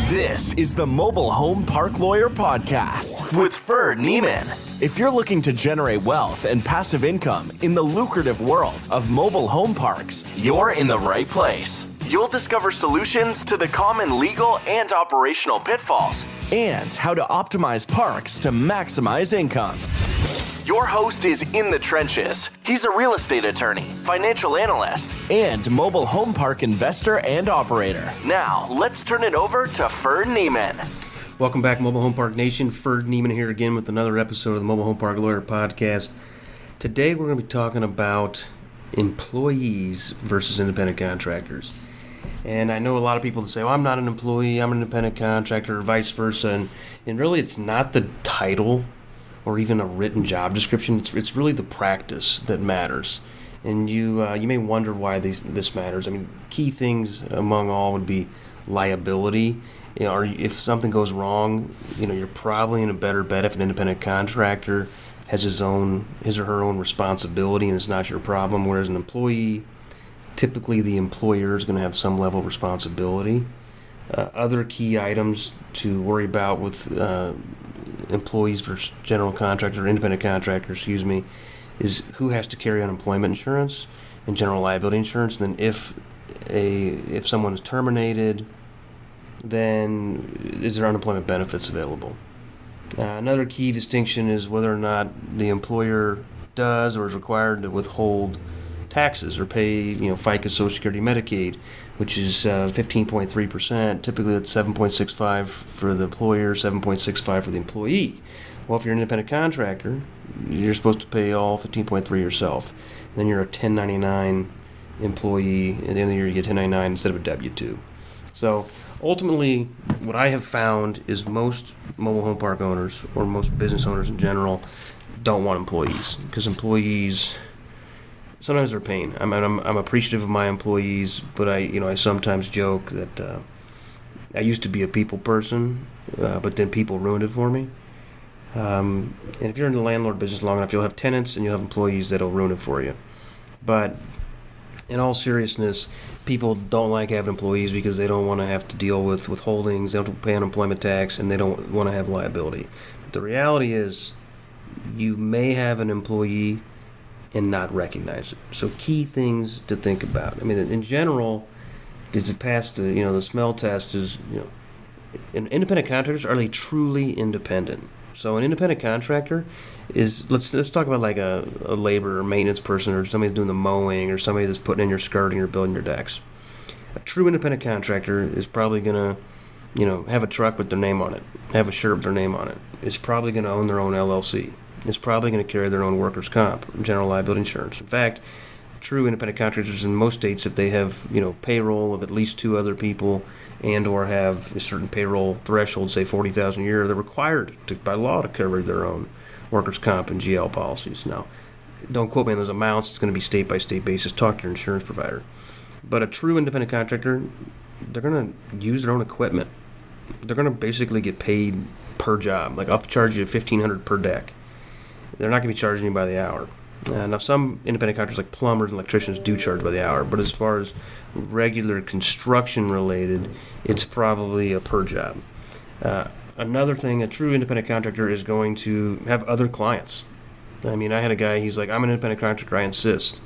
This is the Mobile Home Park Lawyer Podcast with Ferd. If you're looking to generate wealth and passive income in the lucrative world of mobile home parks, you're in the right place. You'll discover solutions to the common legal and operational pitfalls and how to optimize parks to maximize income. Your host is in the trenches. He's a real estate attorney, financial analyst, and mobile home park investor and operator. Now, let's turn it over to Ferd. Welcome back, Mobile Home Park Nation. Ferd here again with another episode of the Mobile Home Park Lawyer Podcast. Today we're going to be talking about employees versus independent contractors. And I know a lot of people that say, well, I'm not an employee, I'm an independent contractor, or vice versa. And really it's not the title or even a written job description. It's really the practice that matters. And you may wonder why this matters. I mean, key things among all would be liability. You know, or if something goes wrong, you're probably in a better bet if an independent contractor has his or her own responsibility and it's not your problem. Whereas an employee, typically the employer is going to have some level of responsibility. Other key items to worry about with employees versus general contractor or independent contractor, is who has to carry unemployment insurance and general liability insurance. And then if someone is terminated, then is there unemployment benefits available? Another key distinction is whether or not the employer does or is required to withhold taxes or pay, FICA, Social Security, Medicaid, which is 15.3%. Typically, that's 7.65 for the employer, 7.65 for the employee. Well, if you're an independent contractor, you're supposed to pay all 15.3 yourself. And then you're a 1099 employee. At the end of the year, you get 1099 instead of a W-2. So ultimately, what I have found is most mobile home park owners or most business owners in general don't want employees, because employees, sometimes they're a pain. I'm appreciative of my employees, but I sometimes joke that I used to be a people person, but then people ruined it for me. And if you're in the landlord business long enough, you'll have tenants and you'll have employees that'll ruin it for you. But in all seriousness, people don't like having employees because they don't want to have to deal with withholdings, they don't have to pay unemployment tax, and they don't want to have liability. But the reality is, you may have an employee and not recognize it. So key things to think about. I mean, in general, does it pass the smell test? Independent contractors, are they truly independent? So an independent contractor is, let's talk about like a labor or maintenance person, or somebody doing the mowing, or somebody that's putting in your skirting or building your decks. A true independent contractor is probably going to, have a truck with their name on it, have a shirt with their name on it. Is probably going to own their own LLC. Is probably going to carry their own workers' comp, general liability insurance. In fact, true independent contractors in most states, if they have payroll of at least 2 other people and or have a certain payroll threshold, say 40,000 a year, they're required by law to cover their own workers' comp and GL policies. Now, don't quote me on those amounts. It's going to be state by state basis. Talk to your insurance provider. But a true independent contractor, they're going to use their own equipment. They're going to basically get paid per job. Like, I'll charge you $1,500 per deck. They're not going to be charging you by the hour. Now, some independent contractors like plumbers and electricians do charge by the hour, but as far as regular construction related, it's probably a per job. Another thing, a true independent contractor is going to have other clients. I mean, I had a guy, he's like, I'm an independent contractor, I insist.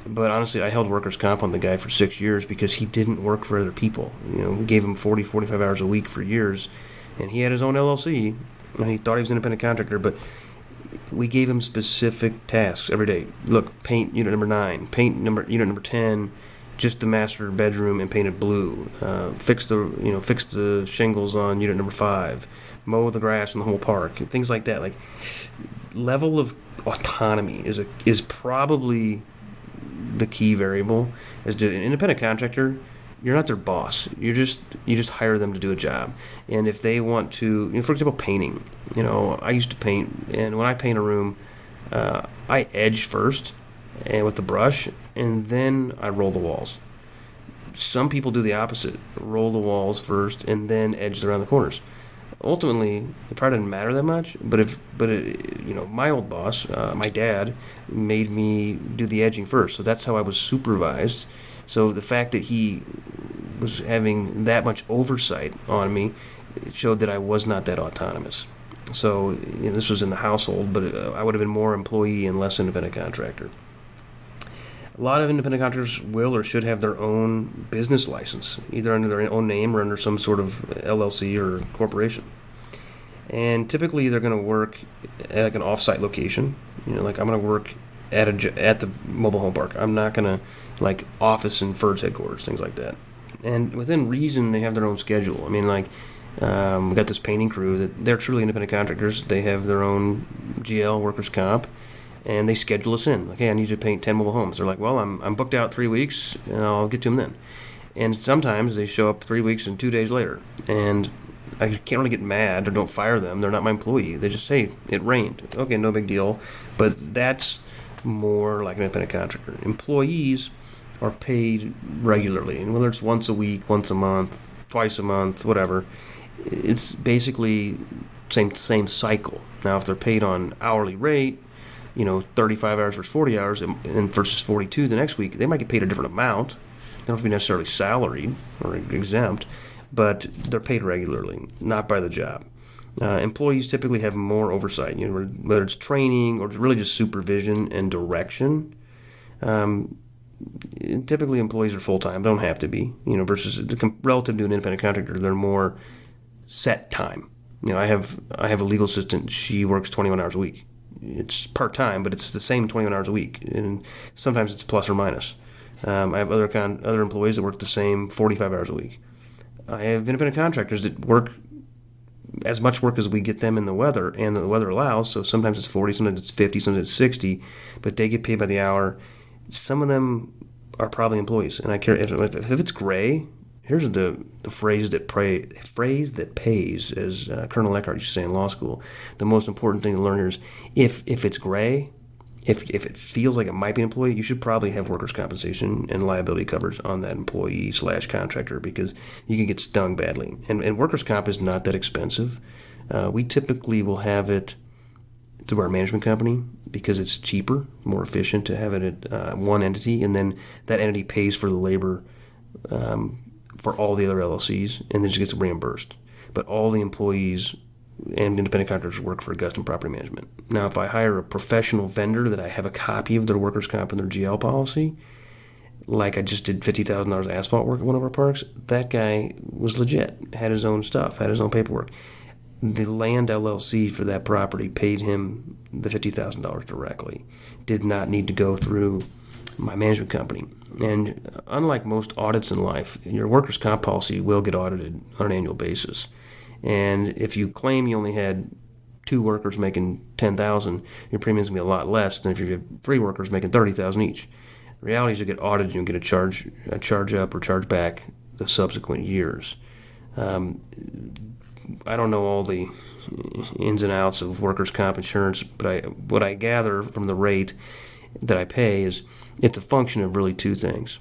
But honestly, I held workers' comp on the guy for 6 years because he didn't work for other people. We gave him 40, 45 hours a week for years, and he had his own LLC, and he thought he was an independent contractor, but we gave him specific tasks every day. Look, paint unit number 9, paint unit number 10, just the master bedroom and paint it blue. Fix the shingles on unit number 5. Mow the grass in the whole park. Things like that. Like, level of autonomy is probably the key variable. As an independent contractor, you're not their boss. You just hire them to do a job. And if they want to, for example, painting. I used to paint, and when I paint a room, I edge first, and with the brush, and then I roll the walls. Some people do the opposite: roll the walls first, and then edge around the corners. Ultimately, it probably didn't matter that much. But my old boss, my dad, made me do the edging first. So that's how I was supervised. So the fact that he was having that much oversight on me, it showed that I was not that autonomous. So this was in the household, but I would have been more employee and less independent contractor. A lot of independent contractors will or should have their own business license, either under their own name or under some sort of LLC or corporation. And typically they're going to work at like an off-site location. Like I'm going to work at the mobile home park. I'm not going to like office in Ferd's headquarters, things like that. And within reason, they have their own schedule. I mean, like we got this painting crew that they're truly independent contractors. They have their own GL, workers' comp, and they schedule us in. Like, hey, I need you to paint 10 mobile homes. They're like, well, I'm booked out 3 weeks, and I'll get to them then. And sometimes they show up 3 weeks and 2 days later, and I can't really get mad or don't fire them. They're not my employee. They just say, it rained. Okay, no big deal. But that's more like an independent contractor. Employees are paid regularly, and whether it's once a week, once a month, twice a month, whatever, it's basically same cycle. Now, if they're paid on hourly rate, 35 hours versus 40 hours, and versus 42 the next week, they might get paid a different amount. They don't have to be necessarily salaried or exempt, but they're paid regularly, not by the job. Employees typically have more oversight, whether it's training or really just supervision and direction. Typically, employees are full-time, don't have to be, versus relative to an independent contractor, they're more set time. I have a legal assistant. She works 21 hours a week. It's part-time, but it's the same 21 hours a week, and sometimes it's plus or minus. I have other employees that work the same 45 hours a week. I have independent contractors that work as much work as we get them in the weather, and the weather allows, so sometimes it's 40, sometimes it's 50, sometimes it's 60, but they get paid by the hour. Some of them are probably employees, and I care if it's gray. Here's the phrase that pays, as Colonel Eckhart used to say in law school. The most important thing to learn here is if it's gray, if it feels like it might be an employee, you should probably have workers' compensation and liability coverage on that employee/contractor, because you can get stung badly. And workers' comp is not that expensive. We typically will have it through our management company because it's cheaper, more efficient to have it at one entity, and then that entity pays for the labor for all the other LLCs, and then just gets reimbursed. But all the employees and independent contractors work for Augustin Property Management. Now, if I hire a professional vendor that I have a copy of their workers' comp and their GL policy, like I just did $50,000 asphalt work at one of our parks, that guy was legit, had his own stuff, had his own paperwork. The land LLC for that property paid him the $50,000 directly. Did not need to go through my management company. And unlike most audits in life, your workers' comp policy will get audited on an annual basis. And if you claim you only had 2 workers making $10,000, your premium's gonna be a lot less than if you have 3 workers making $30,000 each. The reality is you get audited, you get a charge up or charge back the subsequent years. I don't know all the ins and outs of workers' comp insurance, but what I gather from the rate that I pay is it's a function of really 2 things: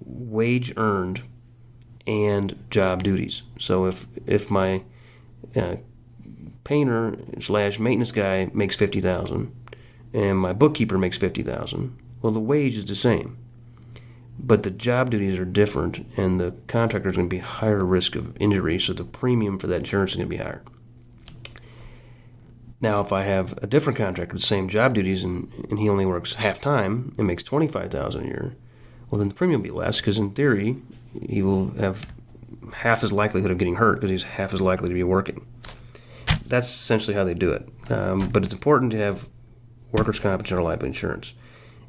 wage earned and job duties. So if my painter/maintenance guy makes $50,000 and my bookkeeper makes $50,000, well, the wage is the same, but the job duties are different, and the contractor is going to be higher risk of injury, so the premium for that insurance is going to be higher. Now, if I have a different contractor with the same job duties and he only works half-time and makes $25,000 a year, well, then the premium will be less, because in theory, he will have half his likelihood of getting hurt because he's half as likely to be working. That's essentially how they do it. But it's important to have workers' comp and general liability insurance.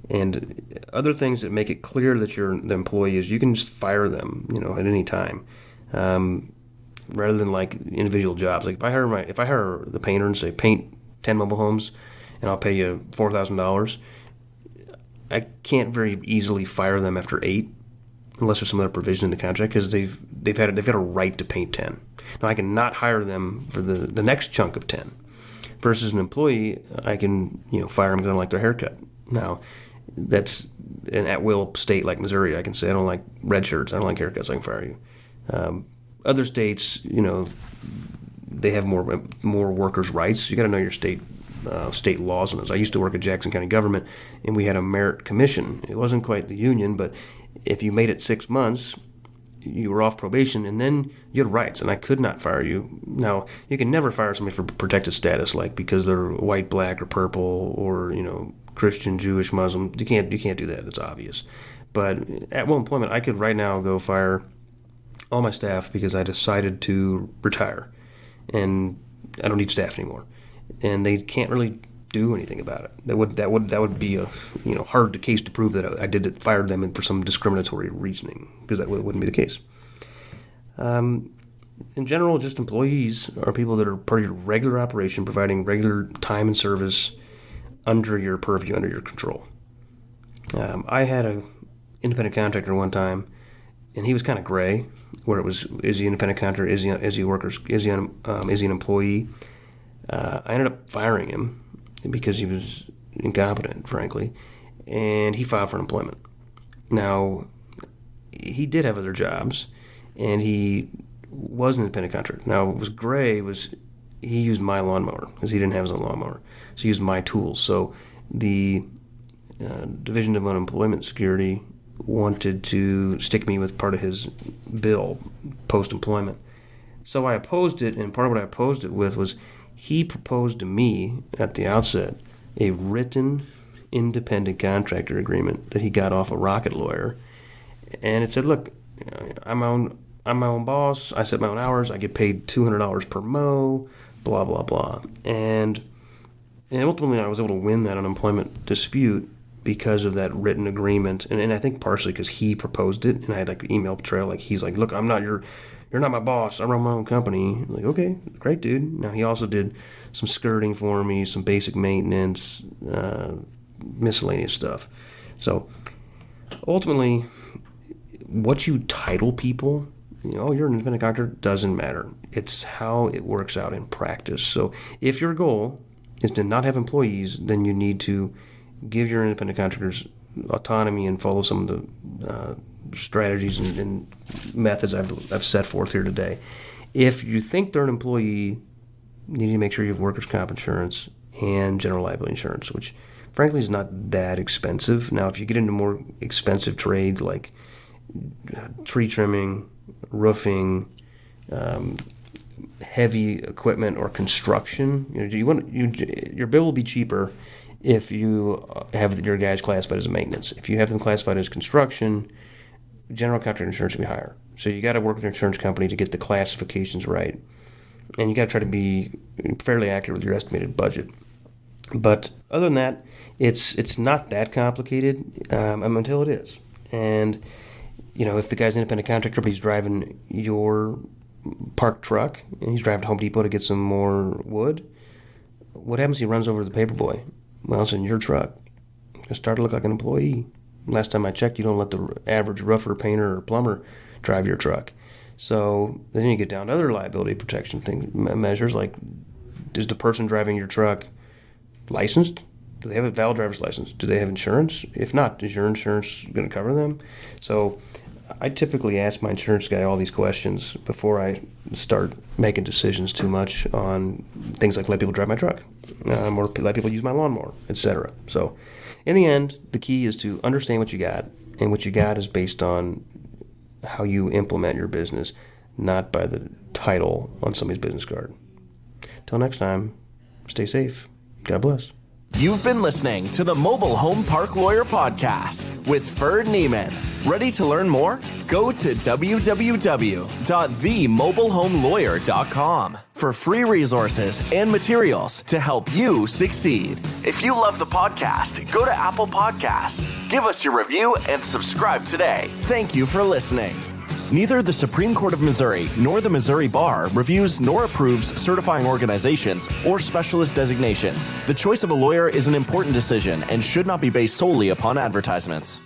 And other things that make it clear that you're the employee is you can just fire them, at any time, rather than like individual jobs. Like if I hire the painter and say paint 10 mobile homes, and I'll pay you $4,000, I can't very easily fire them after 8, unless there's some other provision in the contract, because they've got a right to paint 10. Now I can not hire them for the next chunk of 10. Versus an employee, I can fire them because I don't like their haircut. Now, that's an at-will state like Missouri. I can say I don't like red shirts, I don't like haircuts, I can fire you. Other states, they have more workers' rights. You got to know your state state laws on this. I used to work at Jackson County government, and we had a merit commission. It wasn't quite the union, but if you made it 6 months, you were off probation, and then you had rights, and I could not fire you. Now, you can never fire somebody for protected status, like because they're white, black, or purple, or, Christian, Jewish, Muslim. You can't do that. It's obvious. But at will employment, I could right now go fire all my staff because I decided to retire, and I don't need staff anymore, and they can't really do anything about it. That would be a hard case to prove that I fired them for some discriminatory reasoning, because that wouldn't be the case. In general, just employees are people that are part of your regular operation, providing regular time and service under your purview, under your control. I had an independent contractor one time, and he was kind of gray, where it was, is he an independent contractor, is he an employee? I ended up firing him because he was incompetent, frankly, and he filed for unemployment. Now, he did have other jobs, and he was an independent contractor. Now, what was gray was he used my lawnmower because he didn't have his own lawnmower, so he used my tools. So the Division of Unemployment Security wanted to stick me with part of his bill post-employment. So I opposed it, and part of what I opposed it with was he proposed to me at the outset a written independent contractor agreement that he got off a Rocket Lawyer, and it said, look, I'm my own boss, I set my own hours, I get paid $200 per mow, blah, blah, blah. And ultimately I was able to win that unemployment dispute because of that written agreement, and I think partially because he proposed it, and I had like email trail, like he's like, look, you're not my boss, I run my own company. I'm like, okay, great, dude. Now, he also did some skirting for me, some basic maintenance, miscellaneous stuff. So, ultimately, what you title people, you're an independent contractor, doesn't matter. It's how it works out in practice. So, if your goal is to not have employees, then you need to give your independent contractors autonomy and follow some of the strategies and methods I've set forth here today. If you think they're an employee, you need to make sure you have workers' comp insurance and general liability insurance, which frankly is not that expensive. Now, if you get into more expensive trades like tree trimming, roofing, heavy equipment, or construction, your bill will be cheaper if you have your guys classified as a maintenance. If you have them classified as construction, general contractor insurance will be higher. So you got to work with your insurance company to get the classifications right, and you got to try to be fairly accurate with your estimated budget. But other than that, it's not that complicated until it is. And if the guy's an independent contractor, but he's driving your parked truck and he's driving to Home Depot to get some more wood, what happens if he runs over the paperboy? Well, it's in your truck. It's going to start to look like an employee. Last time I checked, you don't let the average roofer, painter, or plumber drive your truck. So then you get down to other liability protection measures, like, is the person driving your truck licensed? Do they have a valid driver's license? Do they have insurance? If not, is your insurance going to cover them? So I typically ask my insurance guy all these questions before I start making decisions too much on things like let people drive my truck, or let people use my lawnmower, etc. So in the end, the key is to understand what you got, and what you got is based on how you implement your business, not by the title on somebody's business card. Till next time, stay safe. God bless. You've been listening to the Mobile Home Park Lawyer Podcast with Ferd Neiman. Ready to learn more? Go to www.themobilehomelawyer.com for free resources and materials to help you succeed. If you love the podcast, go to Apple Podcasts, give us your review, and subscribe today. Thank you for listening. Neither the Supreme Court of Missouri nor the Missouri Bar reviews nor approves certifying organizations or specialist designations. The choice of a lawyer is an important decision and should not be based solely upon advertisements.